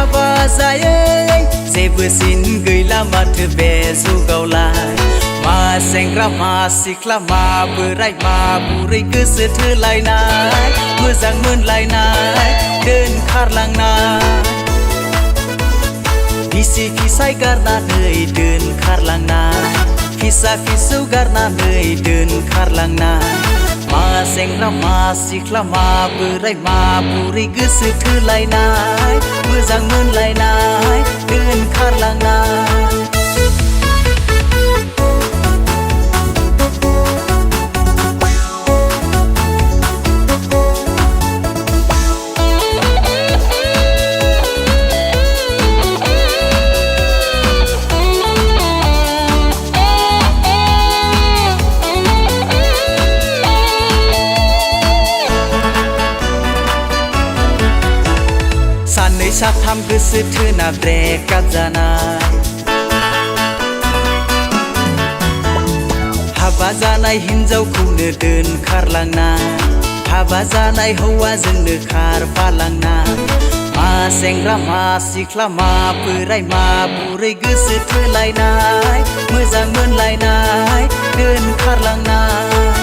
हाबा जायै जेबो सिन गैला माथो बे जुगावलाय मा सेंग्रा मा सिख्ला मा बोराय मा बुरै गोसो थोलायनाय मोजां मोनलायनाय दोनखारलांनाय बिसि फिसाय गारनानै दोनखारलांनाय फिसा फिसौ गारनानै दोनखारलांनाय मा सेंग्रा मा सिख्ला मा बोराय मा बुरै गोसो थोलायनाय मोजां मोनलायनाय दोनखारलांनाय साननै साथाम गोसो थोना ब्रेकआप जानाय हाबा जानाय हिन्जावखौनो दोनखारलांनाय हाबा जानाय हौवाजोंनो खारफालांनाय मा सेंग्रा मा सिख्ला मा बोराय मा बुरै गोसो थोलायनाय मोजां मोनलायनाय दोनखारलांनाय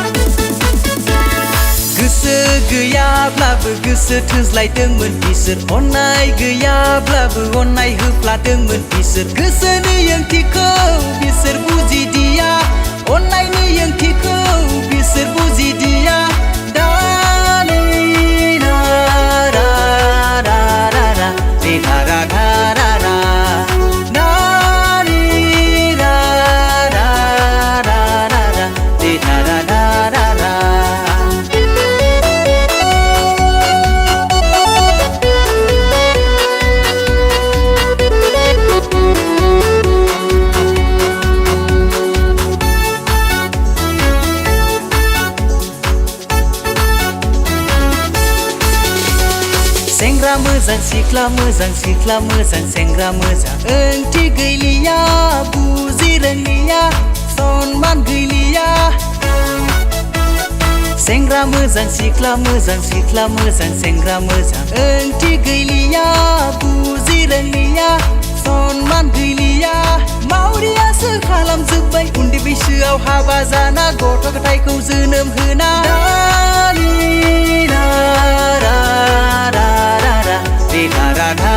गोसो गैयाब्लाबो गोसो थोज्लायदोंमोन बिसोर अननाय गैयाब्लाबो अननाय होफ्लादोंमोन बिसोर गोसोनि ओंथिखौ बिसोर बुजिदिया अननायनि ओंथिखौ बिसोर बुजिदिया सेंग्रा मोजां सिख्ला मोजां सिख्ला मोजां सेंग्रा मोजां ओंथि गैलिया बुजि रोंलिया सनमान गैलिया सेंग्रा मोजां सिख्ला मोजां सिख्ला मोजां सेंग्रा मोजां ओंथि गैलिया बुजि रोंलिया सनमान गैलिया मावरियासो खालामजोब्बाय उन्दै बैसोआव हाबा जाना गथ' गथायखौ जोनोम होना राधा